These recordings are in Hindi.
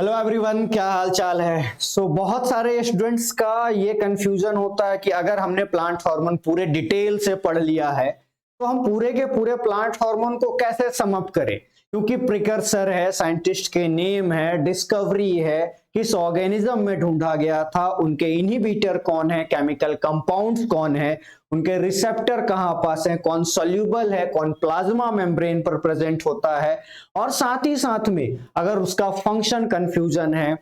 हेलो एवरीवन, क्या हाल चाल है। बहुत सारे स्टूडेंट्स का ये कंफ्यूजन होता है कि अगर हमने प्लांट हार्मोन पूरे डिटेल से पढ़ लिया है तो हम पूरे के पूरे प्लांट हार्मोन को कैसे सम अप करें, क्योंकि प्रिकर्सर है, साइंटिस्ट के नेम है, डिस्कवरी है, किस ऑर्गेनिज्म में ढूंढा गया था, उनके इनहिबिटर कौन है, केमिकल कंपाउंड्स कौन है, उनके रिसेप्टर कहां पास है, कौन सोल्यूबल है, कौन प्लाज्मा मेम्ब्रेन पर प्रेजेंट होता है, और साथ ही साथ में अगर उसका फंक्शन कंफ्यूजन है,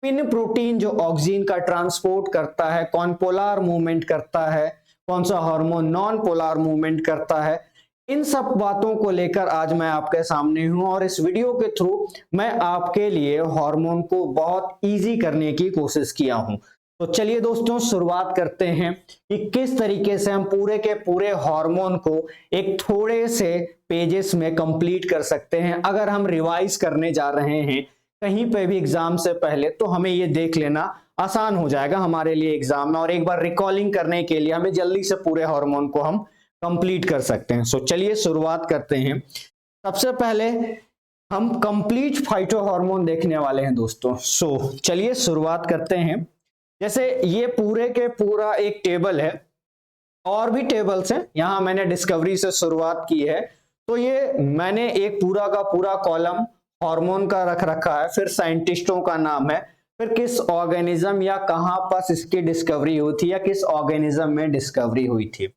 पिन प्रोटीन जो ऑक्सीजन का ट्रांसपोर्ट करता है कौन पोलर मूवमेंट करता है, कौन सा हार्मोन नॉन पोलर मूवमेंट करता है, इन सब बातों को लेकर आज मैं आपके सामने हूं और इस वीडियो के थ्रू मैं आपके लिए हार्मोन को बहुत इजी करने की कोशिश किया हूं। तो चलिए दोस्तों, शुरुआत करते हैं कि किस तरीके से हम पूरे के पूरे हार्मोन को एक थोड़े से पेजेस में कंप्लीट कर सकते हैं। अगर हम रिवाइज करने जा रहे हैं कहीं पे भी एग्जाम से पहले तो हमें ये देख लेना आसान हो जाएगा हमारे लिए एग्जाम में, और एक बार रिकॉलिंग करने के लिए हमें जल्दी से पूरे हार्मोन को हम कंप्लीट कर सकते हैं। चलिए शुरुआत करते हैं। सबसे पहले हम कंप्लीट फाइटो हार्मोन देखने वाले हैं दोस्तों। चलिए शुरुआत करते हैं। जैसे ये पूरे के पूरा एक टेबल है, और भी टेबल्स हैं, यहां मैंने डिस्कवरी से शुरुआत की है तो ये मैंने एक पूरा का पूरा कॉलम हार्मोन का रख रखा है, फिर साइंटिस्टों का नाम है, फिर किस ऑर्गेनिज्म या कहां पास इसकी डिस्कवरी हुई थी या किस ऑर्गेनिज्म में डिस्कवरी हुई थी।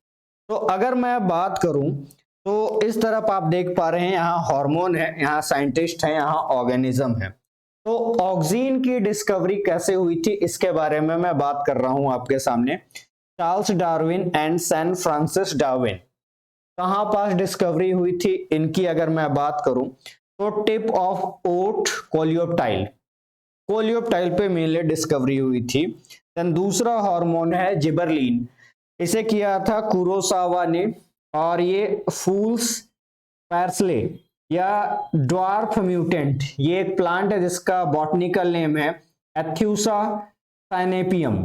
तो अगर मैं बात करूं तो इस तरफ आप देख पा रहे हैं, यहाँ हार्मोन है, यहाँ साइंटिस्ट है, यहाँ ऑर्गेनिज्म है। तो ऑक्सीजन की डिस्कवरी कैसे हुई थी इसके बारे में मैं बात कर रहा हूं आपके सामने। Charles Darwin and son Francis Darwin, कहां पास डिस्कवरी हुई थी इनकी अगर मैं बात करूं तो tip of oat coleoptile, coleoptile पे मेनली डिस्कवरी हुई थी। देन दूसरा हार्मोन है जिबरलिन, इसे किया था कुरोसावा ने, और ये फूल्स पैर्सले या ड्वार्फ म्यूटेंट, ये एक प्लांट है जिसका बॉटनिकल नेम है एथ्यूसा साइनेपियम,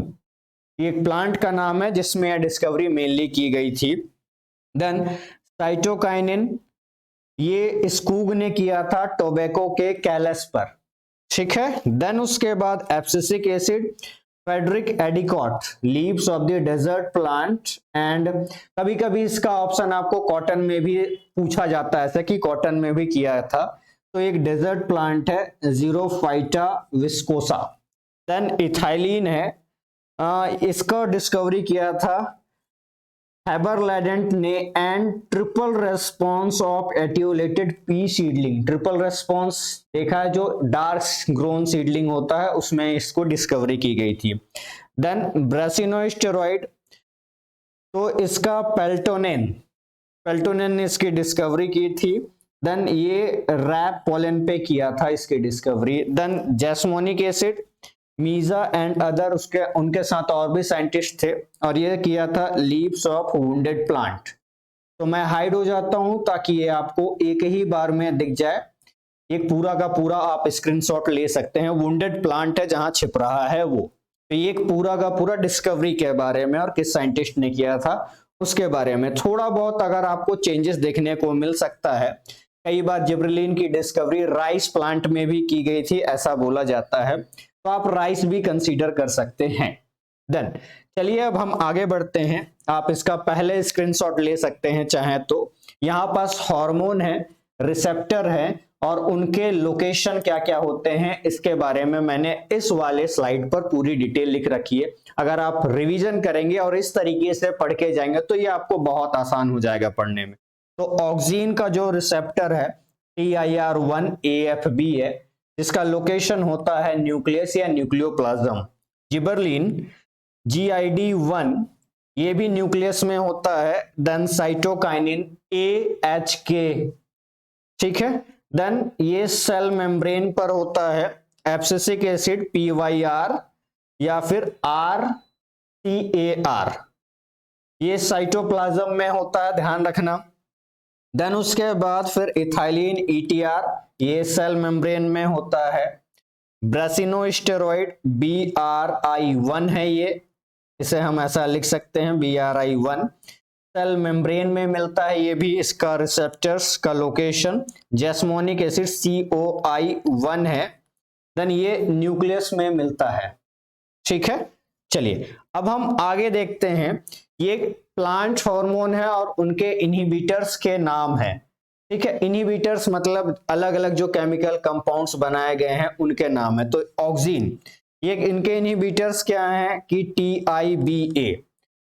ये एक प्लांट का नाम है जिसमें यह डिस्कवरी मेनली की गई थी। देन साइटोकाइनिन, ये स्कूग ने किया था टोबैको के कैलस पर, ठीक है। देन उसके बाद abscisic acid, Frederick Addicott, leaves of the desert plant, and कभी कभी इसका ऑप्शन आपको कॉटन में भी पूछा जाता है, ऐसा कि कॉटन में भी किया था। तो एक डेजर्ट प्लांट है जीरोफाइटा विस्कोसा। देन इथाइलिन है, इसका डिस्कवरी किया था हैबरलैडेंट ने, and triple response of etiolated pea seedling, triple response देखा है जो डार्क ग्रोन सीडलिंग होता है उसमें इसको डिस्कवरी की गई थी। देन ब्रेसिनोस्टेरॉइड, तो इसका पेल्टोनेन, पेल्टोनेन ने इसकी डिस्कवरी की थी। देन ये रैप पोलन पे किया था इसकी डिस्कवरी। देन जैस्मोनिक एसिड, मीजा एंड अदर, उसके उनके साथ और भी साइंटिस्ट थे, और ये किया था लीव्स ऑफ वुंडेड प्लांट। तो मैं हाइड हो जाता हूं ताकि ये आपको एक ही बार में दिख जाए, एक पूरा का पूरा आप स्क्रीनशॉट ले सकते हैं। वुंडेड प्लांट है जहां छिप रहा है वो, तो ये एक पूरा का पूरा डिस्कवरी के बारे में और किस साइंटिस्ट ने किया था उसके बारे में। थोड़ा बहुत अगर आपको चेंजेस देखने को मिल सकता है, कई बार जिब्रेलिन की डिस्कवरी राइस प्लांट में भी की गई थी ऐसा बोला जाता है, तो आप राइस भी कंसीडर कर सकते हैं। देन चलिए अब हम आगे बढ़ते हैं, आप इसका पहले स्क्रीनशॉट ले सकते हैं चाहे तो। यहाँ पास हार्मोन है, रिसेप्टर है, और उनके लोकेशन क्या क्या होते हैं इसके बारे में मैंने इस वाले स्लाइड पर पूरी डिटेल लिख रखी है। अगर आप रिवीजन करेंगे और इस तरीके से पढ़ के जाएंगे तो ये आपको बहुत आसान हो जाएगा पढ़ने में। तो ऑक्सीजन का जो रिसेप्टर है TIR1AFB है, जिसका लोकेशन होता है न्यूक्लियस या न्यूक्लियोप्लाज्म। जिबरलिन GID1, ये भी न्यूक्लियस में होता है। देन साइटोकाइनिन AHK, ठीक है। देन ये सेल मेम्ब्रेन पर होता है। एब्सिसिक एसिड PYR या फिर RTAR, ये साइटोप्लाज्म में होता है, ध्यान रखना। देन उसके बाद फिर इथाइलिन ETR, ये सेल मेम्ब्रेन में होता है। ब्रेसिनोस्टेरॉइड BRI1 है, ये इसे हम ऐसा लिख सकते हैं BRI1, सेल मेम्ब्रेन में मिलता है ये भी। इसका रिसेप्टर्स का लोकेशन जैस्मोनिक एसिड COI1 है, देन ये न्यूक्लियस में मिलता है। ठीक है, चलिए अब हम आगे देखते हैं। ये प्लांट हार्मोन है और उनके इनहिबिटर्स के नाम है। ठीक है, इनहिबिटर्स मतलब अलग अलग जो केमिकल कंपाउंड्स बनाए गए हैं उनके नाम है। तो ऑक्सीन, ये इनके इनहिबिटर्स क्या हैं कि TIBA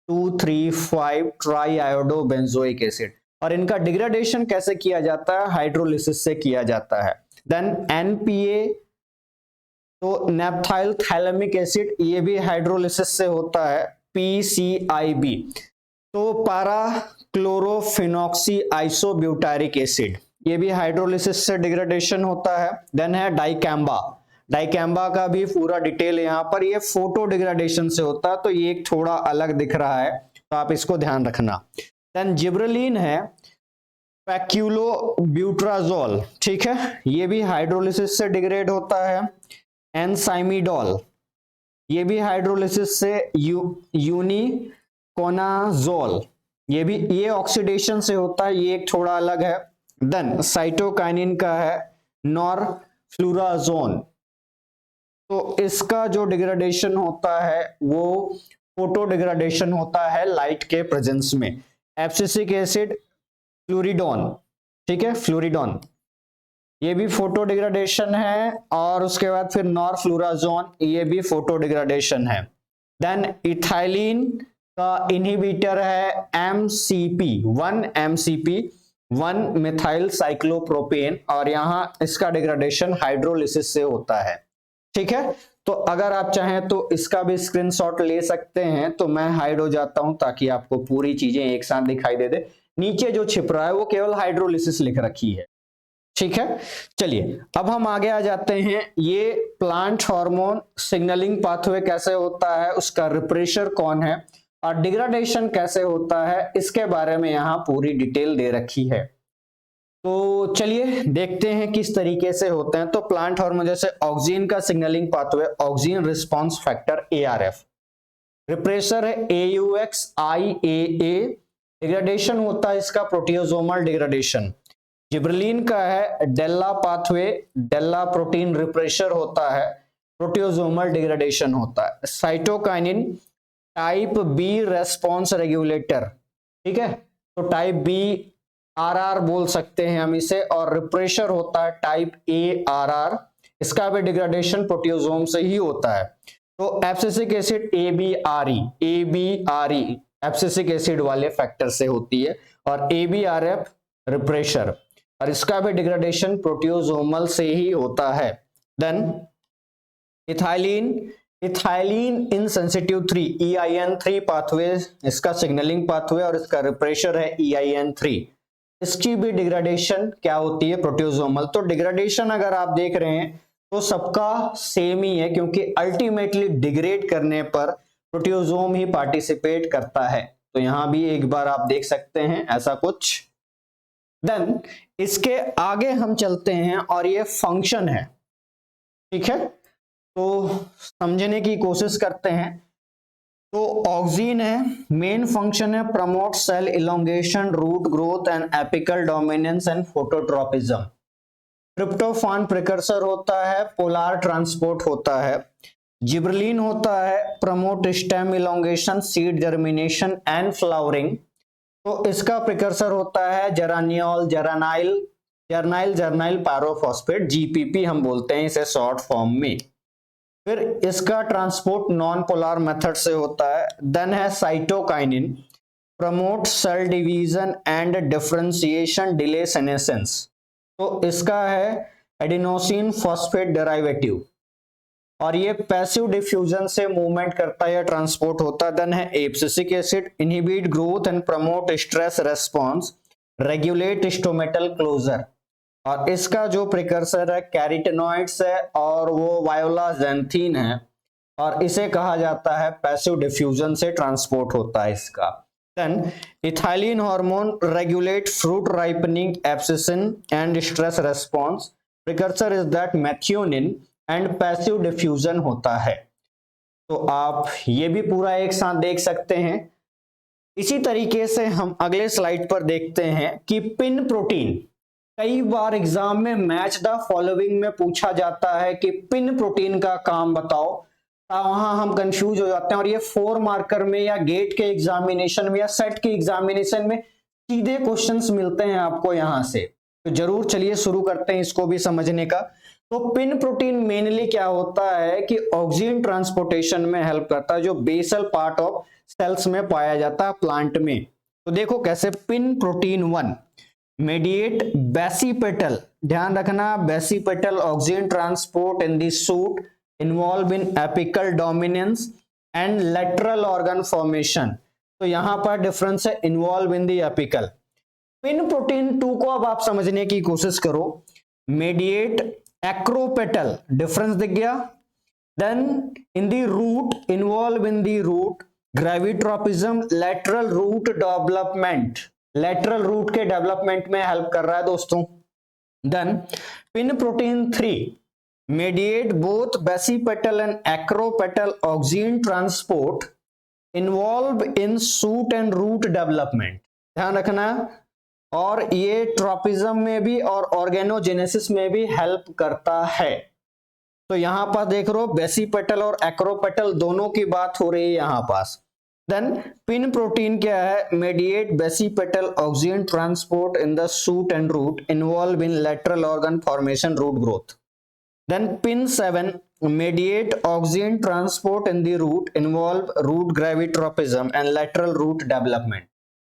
2,3,5 try iodo benzoic acid, और इनका डिग्रेडेशन कैसे किया जाता है, हाइड्रोलिसिस से किया जाता है। देन NPA, तो नेप्थाइल थैलेमिक एसिड, ये भी हाइड्रोलिसिस से होता है। PCIB, तो पारा क्लोरोफिनॉक्सी आइसोब्यूटारिक एसिड, ये भी हाइड्रोलिसिस से डिग्रेडेशन होता है। देन है डाइकैम्बा, डाइकैम्बा का भी पूरा डिटेल यहाँ पर, ये फोटो डिग्रेडेशन से होता है, तो ये एक थोड़ा अलग दिख रहा है, तो आप इसको ध्यान रखना। देन जिब्रेलिन है पैक्यूलोब्यूट्राजोल, ठीक है, ये भी हाइड्रोलिसिस से डिग्रेड होता है। एनसाइमिडोल, ये भी हाइड्रोलिसिस से। यूनिकोनाजोल, ये ऑक्सीडेशन से होता है, ये एक थोड़ा अलग है। देन साइटोकाइनिन का है नॉरफ्लुराजोन, तो इसका जो डिग्रेडेशन होता है वो फोटो डिग्रेडेशन होता है लाइट के प्रेजेंस में। एब्सिसिक एसिड फ्लूरिडोन, ठीक है, फ्लूरिडोन, ये भी फोटो डिग्रेडेशन है। और उसके बाद फिर नॉरफ्लुराजोन, ये भी फोटो डिग्रेडेशन है। देन इथाइलिन का इनहिबिटर है MCP 1 मिथाइल साइक्लोप्रोपेन, और यहां इसका डिग्रेडेशन हाइड्रोलिसिस से होता है। ठीक है, तो अगर आप चाहें तो इसका भी स्क्रीनशॉट ले सकते हैं। तो मैं हाइड हो जाता हूं ताकि आपको पूरी चीजें एक साथ दिखाई दे। नीचे जो छिप रहा है वो केवल हाइड्रोलिसिस लिख रखी है। ठीक है, चलिए अब हम आगे आ जाते हैं। ये प्लांट हार्मोन सिग्नलिंग पाथवे कैसे होता है, उसका रिप्रेशर कौन है, और डिग्रेडेशन कैसे होता है, इसके बारे में यहाँ पूरी डिटेल दे रखी है। तो चलिए देखते हैं किस तरीके से होते हैं। तो प्लांट हार्मोन जैसे ऑक्सीन का signalling pathway, oxygen response factor ARF, refresher है AUXIAA, डिग्रेडेशन होता है इसका प्रोटियोजोमल डिग्रेडेशन। जिब्रेलिन का है डेल्ला पाथवे, डेल्ला प्रोटीन रिप्रेशर होता है, प्रोटियोजोमल डिग्रेडेशन होता है। Cytokinin type B response regulator, ठीक है, तो टाइप B RR बोल सकते हैं हम इसे, और रिप्रेशर होता है टाइप ARR, इसका भी डिग्रेडेशन प्रोटियोजोम से ही होता है। तो abscisic acid ABRE abscisic acid वाले फैक्टर से होती है, और ABRF रिप्रेशर, और इसका भी डिग्रेडेशन प्रोटियोजोमल से ही होता है। Then ethylene insensitive 3 EIN3 pathway, इसका सिग्नलिंग पाथवे, और इसका रिप्रेशर है EIN3, इसकी भी डिग्रेडेशन क्या होती है, प्रोटियोजोमल। तो डिग्रेडेशन अगर आप देख रहे हैं तो सबका सेम ही है, क्योंकि अल्टीमेटली डिग्रेड करने पर प्रोटियोजोम ही पार्टिसिपेट करता है। तो यहां भी एक बार आप देख सकते हैं ऐसा कुछ। देन इसके आगे हम चलते हैं और ये फंक्शन है, ठीक है, तो समझने की कोशिश करते हैं। तो ऑक्सीन है, मेन फंक्शन है promote cell elongation, root growth and apical dominance and phototropism. Tryptophan precursor होता है, पोलर ट्रांसपोर्ट होता है। जिब्रेलिन होता है promote stem elongation, seed germination and flowering, तो इसका प्रिकर्सर होता है जरानियोल, जर्नाइल पायरोफॉस्फेट, GPP हम बोलते हैं इसे शॉर्ट फॉर्म में। फिर इसका ट्रांसपोर्ट नॉन पोलर मेथड से होता है। देन है cytokinin, promote cell division and differentiation, delay senescence, तो इसका है एडिनोसिन फॉस्फेट डेरिवेटिव, और ये पैसिव डिफ्यूजन से मूवमेंट करता है या ट्रांसपोर्ट होता है। देन है abscisic acid, inhibit growth and promote stress response, regulate stomatal closure, और इसका जो प्रिकर्सर है कैरोटेनॉइड्स है, और वो वायोलाजेंथिन है, और इसे कहा जाता है पैसिव डिफ्यूजन से ट्रांसपोर्ट होता है इसका। Then ethylene hormone regulate fruit ripening, abscisin and stress response, precursor is that methionine, and passive diffusion होता है। तो आप ये भी पूरा एक साथ देख सकते हैं। इसी तरीके से हम अगले स्लाइड पर देखते हैं कि पिन प्रोटीन, कई बार एग्जाम में मैच द फॉलोइंग में पूछा जाता है कि पिन प्रोटीन का काम बताओ, वहां हम कंफ्यूज हो जाते हैं और ये 4 मार्कर में या गेट के एग्जामिनेशन में या सेट के एग्जामिनेशन में सीधे क्वेश्चंस मिलते हैं आपको यहां से। तो जरूर चलिए शुरू करते हैं इसको भी समझने का। तो पिन प्रोटीन मेनली क्या होता है कि ऑक्सीजन ट्रांसपोर्टेशन में हेल्प करता है, जो बेसल पार्ट ऑफ सेल्स में पाया जाता है प्लांट में। तो देखो कैसे, पिन प्रोटीन 1 mediate basipetal, ध्यान रखना basipetal oxygen transport in the shoot involve in apical dominance and lateral organ formation। तो यहां पर डिफरेंस है involve in the apical। Pin protein 2 को अब आप समझने की कोशिश करो, mediate acropetal, डिफरेंस दिख गया। Then in the root, involve in the root gravitropism, lateral root development, lateral root के डेवलपमेंट में हेल्प कर रहा है दोस्तों। Then PIN protein 3 mediate both basipetal and acropetal auxin transport involve in shoot and root development, ध्यान रखना। और ये ट्रोपिज्म में भी और ऑर्गेनोजेनेसिस में भी हेल्प करता है। तो यहां पर देख रहे हो बेसिपेटल और एक्रोपेटल दोनों की बात हो रही है यहां पास। देन पिन प्रोटीन क्या है, mediate basipetal auxin transport in the shoot and root involve in lateral organ formation root growth. Then PIN 7 mediate auxin transport in the root involve root gravitropism and lateral root development.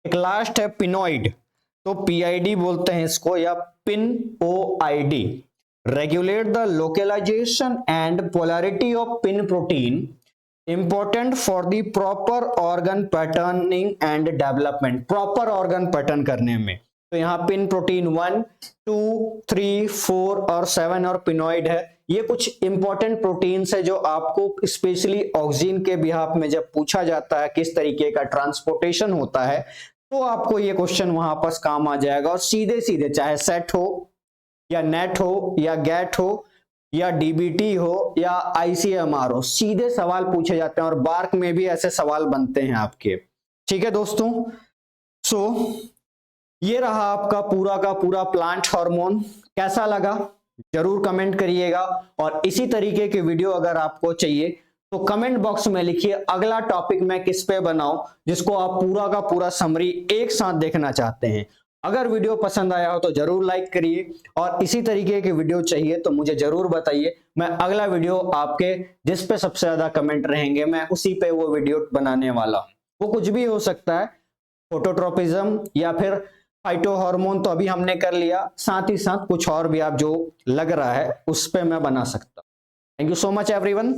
एक लास्ट है पिनोइड, तो पीआईडी बोलते हैं इसको या PIN OID, regulate the localization and polarity of PIN protein, important for the proper organ patterning and development, proper organ pattern करने में। तो यहाँ पिन प्रोटीन 1, 2, 3, 4 और 7 और पिनोइड है। ये कुछ इंपॉर्टेंट प्रोटीन्स है जो आपको स्पेशली ऑक्सीजन के बिहाफ में जब पूछा जाता है किस तरीके का ट्रांसपोर्टेशन होता है, तो आपको ये क्वेश्चन वहां पर काम आ जाएगा। और सीधे सीधे चाहे सेट हो या नेट हो या गेट हो या डीबीटी हो या आईसीएमआर हो, सीधे सवाल पूछे जाते हैं और बार्क में भी ऐसे सवाल बनते हैं आपके। ठीक है दोस्तों, सो ये रहा आपका पूरा का पूरा प्लांट हार्मोन। कैसा लगा जरूर कमेंट करिएगा, और इसी तरीके के वीडियो अगर आपको चाहिए तो कमेंट बॉक्स में लिखिए अगला टॉपिक मैं किस पे बनाऊं, जिसको आप पूरा का पूरा समरी एक साथ देखना चाहते हैं। अगर वीडियो पसंद आया हो तो जरूर लाइक करिए, और इसी तरीके के वीडियो चाहिए तो मुझे जरूर बताइए। मैं अगला वीडियो आपके जिस पे सबसे ज्यादा कमेंट रहेंगे मैं उसी पे वो वीडियो बनाने वाला हूं। वो कुछ भी हो सकता है, फोटोट्रोपिज्म या फिर फाइटो हार्मोन तो अभी हमने कर लिया, साथ ही साथ कुछ और भी आप जो लग रहा है उस पे मैं बना सकता हूं। Thank you so much everyone.